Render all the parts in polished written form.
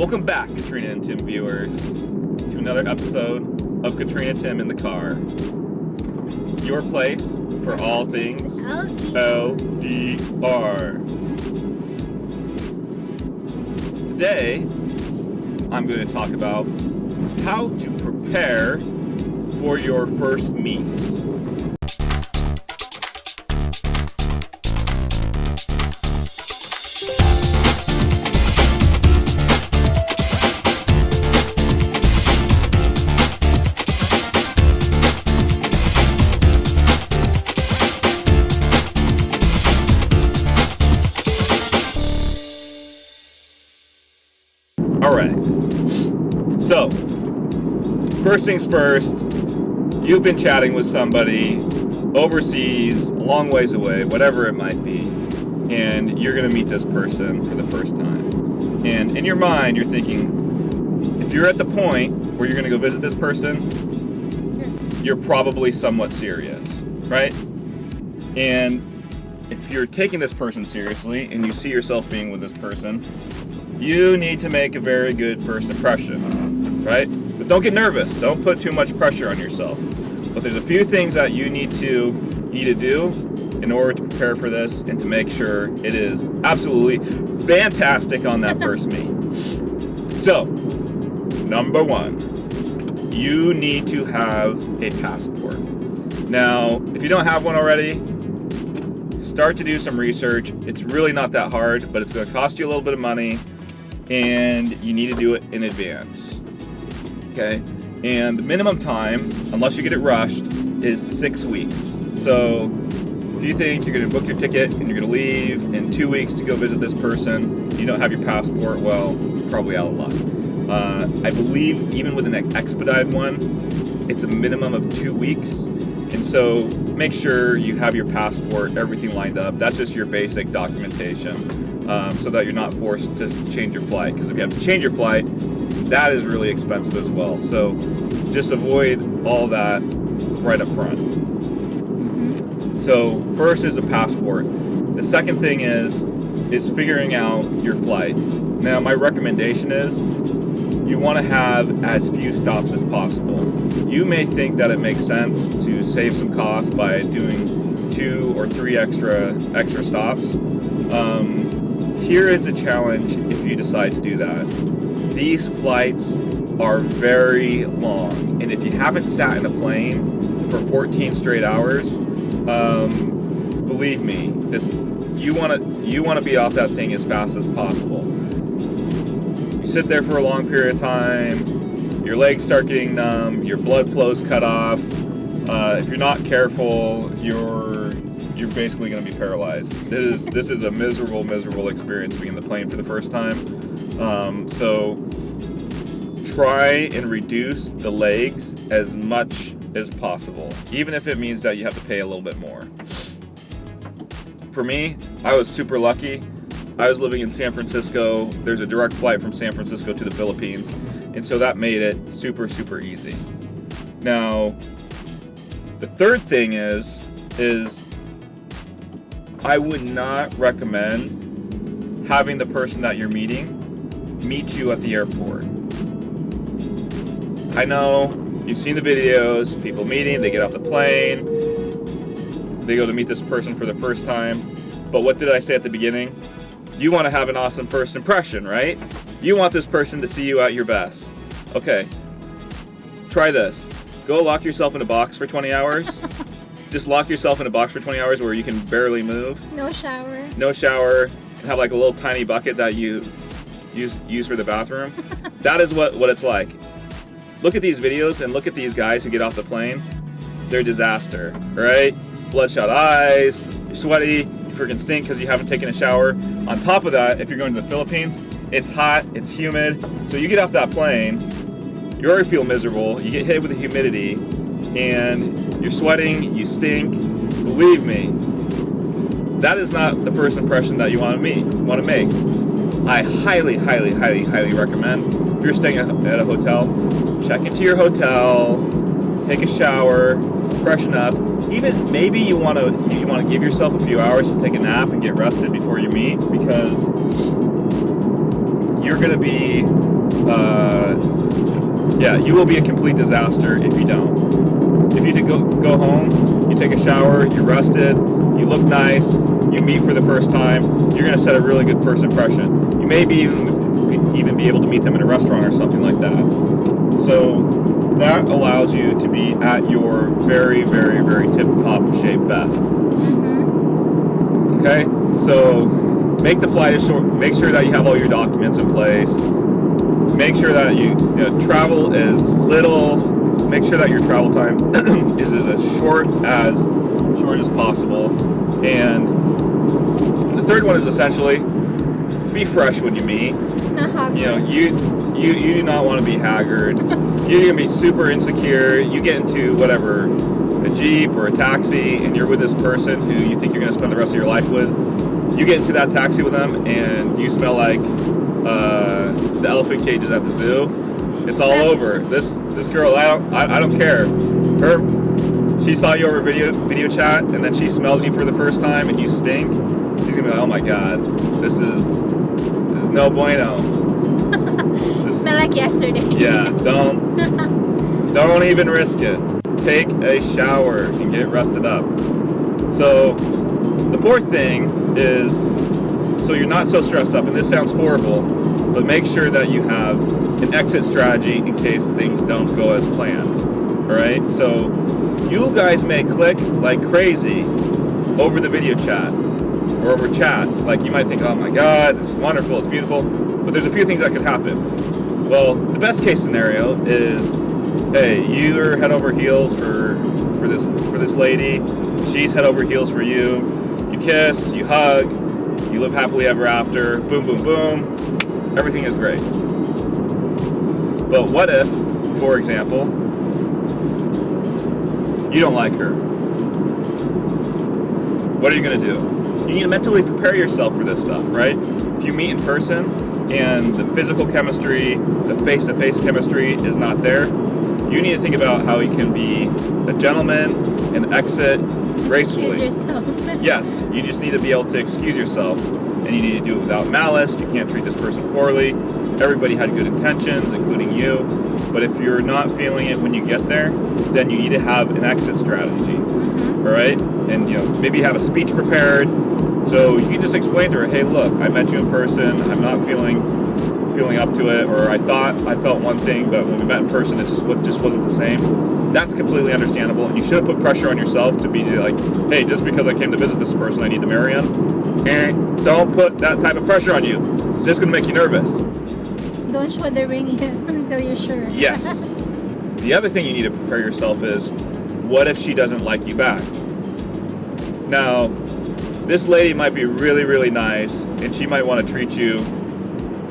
Welcome back, Katrina and Tim viewers, to another episode of Katrina Tim in the Car. Your place for all things LDR. Today, I'm going to talk about how to prepare for your first meet. Alright, so first things first, you've been chatting with somebody overseas, a long ways away, whatever it might be, and you're going to meet this person for the first time. And in your mind, you're thinking, if you're at the point where you're going to go visit this person, you're probably somewhat serious, right? And if you're taking this person seriously and you see yourself being with this person, you need to make a very good first impression, right? But don't get nervous. Don't put too much pressure on yourself. But there's a few things that you need to do in order to prepare for this and to make sure it is absolutely fantastic on that first meet. So, number one, you need to have a passport. Now, if you don't have one already, start to do some research. It's really not that hard, but it's going to cost you a little bit of money. And you need to do it in advance, okay? And the minimum time, unless you get it rushed, is 6 weeks. So if you think you're gonna book your ticket and you're gonna leave in 2 weeks to go visit this person, you don't have your passport, well, you're probably out of luck. I believe even with an expedited one, it's a minimum of 2 weeks. And so make sure you have your passport, everything lined up. That's just your basic documentation. So that you're not forced to change your flight. Because if you have to change your flight, that is really expensive as well. So just avoid all that right up front. So first is a passport. The second thing is figuring out your flights. Now my recommendation is you want to have as few stops as possible. You may think that it makes sense to save some costs by doing 2 or 3 extra stops. Here is a challenge if you decide to do that. These flights are very long, and if you haven't sat in a plane for 14 straight hours, believe me, you want to be off that thing as fast as possible. You sit there for a long period of time, your legs start getting numb, your blood flow's cut off. If you're not careful, you're basically going to be paralyzed. This is a miserable experience being in the plane for the first time. So try and reduce the legs as much as possible, even if it means that you have to pay a little bit more. For me, I was super lucky. I was living in San Francisco. There's a direct flight from San Francisco to the Philippines, and so that made it super easy. Now, the third thing is I would not recommend having the person that you're meeting meet you at the airport. I know you've seen the videos, people meeting, they get off the plane, they go to meet this person for the first time. But what did I say at the beginning? You want to have an awesome first impression, right? You want this person to see you at your best. Okay, try this. Go lock yourself in a box for 20 hours. Just lock yourself in a box for 20 hours where you can barely move. No shower. And have like a little tiny bucket that you use for the bathroom. That is what it's like. Look at these videos and look at these guys who get off the plane. They're a disaster, right? Bloodshot eyes, you're sweaty, you freaking stink because you haven't taken a shower. On top of that, if you're going to the Philippines, it's hot, it's humid. So you get off that plane, you already feel miserable, you get hit with the humidity, and you're sweating, you stink. Believe me, that is not the first impression that you want to make. I highly recommend, if you're staying at a hotel, check into your hotel, take a shower, freshen up. Even maybe you want to give yourself a few hours to take a nap and get rested before you meet, because you're going to be yeah, you will be a complete disaster if you don't. If you go home, you take a shower, you're rested, you look nice, you meet for the first time, you're going to set a really good first impression. You may be even be able to meet them in a restaurant or something like that. So that allows you to be at your very, very, very tip-top shape best. Okay, so make the flight as short. Make sure that you have all your documents in place. Make sure that you travel as little. Make sure that your travel time is as short as possible. And the third one is essentially be fresh when you meet. You do not want to be haggard. You're gonna be super insecure. You get into whatever, a Jeep or a taxi, and you're with this person who you think you're gonna spend the rest of your life with. You get into that taxi with them, and you smell like the elephant cages at the zoo. It's all over. This girl, I don't care. She saw you over video chat, and then she smells you for the first time, and you stink. She's gonna be like, oh my god, this is no bueno. Smell like yesterday. Yeah, don't even risk it. Take a shower and get rested up. So the fourth thing is, so you're not so stressed up, and this sounds horrible, but make sure that you have an exit strategy in case things don't go as planned. All right, so you guys may click like crazy over the video chat or over chat. Like you might think, oh my god, this is wonderful, it's beautiful, but there's a few things that could happen. Well, the best case scenario is, hey, you're head over heels for this lady. She's head over heels for you. You kiss, you hug, you live happily ever after. Boom, boom, boom. Everything is great. But what if, for example, you don't like her? What are you going to do? You need to mentally prepare yourself for this stuff, right? If you meet in person and the physical chemistry, the face-to-face chemistry is not there, you need to think about how you can be a gentleman and exit gracefully. Excuse yourself. Yes, you just need to be able to excuse yourself, and you need to do it without malice. You can't treat this person poorly. Everybody had good intentions, including you. But if you're not feeling it when you get there, then you need to have an exit strategy. All right? And maybe have a speech prepared. So you can just explain to her, hey, look, I met you in person. I'm not feeling up to it, or I felt one thing, but when we met in person, it just wasn't the same. That's completely understandable, and you shouldn't put pressure on yourself to be like, hey, just because I came to visit this person, I need to marry him. And don't put that type of pressure on you. It's just going to make you nervous. Don't show the ring yet until you're sure. Yes. The other thing you need to prepare yourself is, what if she doesn't like you back? Now, this lady might be really, really nice, and she might want to treat you.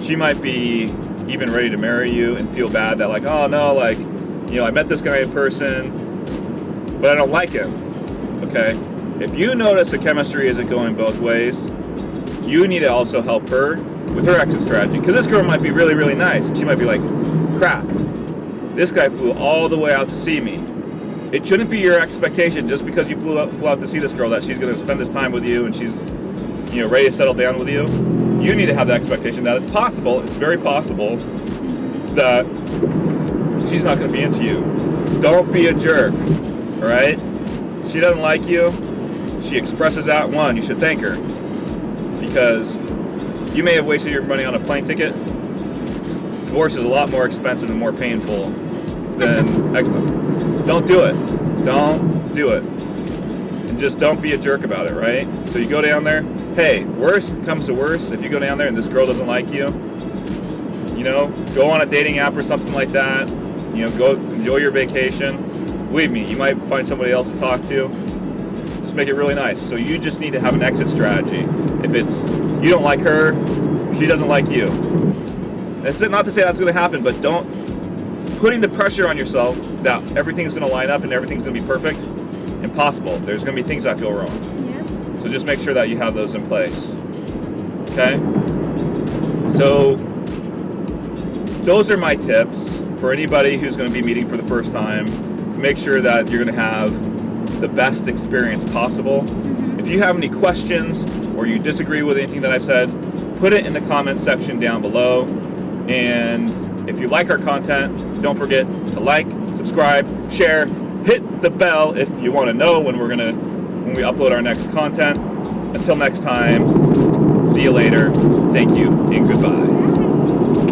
She might be even ready to marry you and feel bad that like, oh no, like, I met this guy in person, but I don't like him. Okay? If you notice the chemistry isn't going both ways, you need to also help her with her exit strategy. Because this girl might be really, really nice, and she might be like, crap, this guy flew all the way out to see me. It shouldn't be your expectation just because you flew out to see this girl that she's going to spend this time with you and she's ready to settle down with you. You need to have the expectation that it's possible, it's very possible, that she's not going to be into you. Don't be a jerk, all right? She doesn't like you. She expresses that. One, you should thank her, because you may have wasted your money on a plane ticket. Divorce is a lot more expensive and more painful than exit. Don't do it. Don't do it. And just don't be a jerk about it, right? So you go down there. Hey, worst comes to worst, if you go down there and this girl doesn't like you, go on a dating app or something like that. Go enjoy your vacation. Believe me, you might find somebody else to talk to. Just make it really nice. So you just need to have an exit strategy. If it's you don't like her, she doesn't like you. That's not to say that's going to happen, but don't putting the pressure on yourself that everything's going to line up and everything's going to be perfect. Impossible. There's going to be things that go wrong. Yeah. So just make sure that you have those in place. Okay? So those are my tips for anybody who's going to be meeting for the first time, to make sure that you're going to have the best experience possible. If you have any questions or you disagree with anything that I've said, put it in the comments section down below, and If you like our content, don't forget to like, subscribe, share, hit the bell if you want to know when we upload our next content. Until next time, see you later. Thank you and goodbye.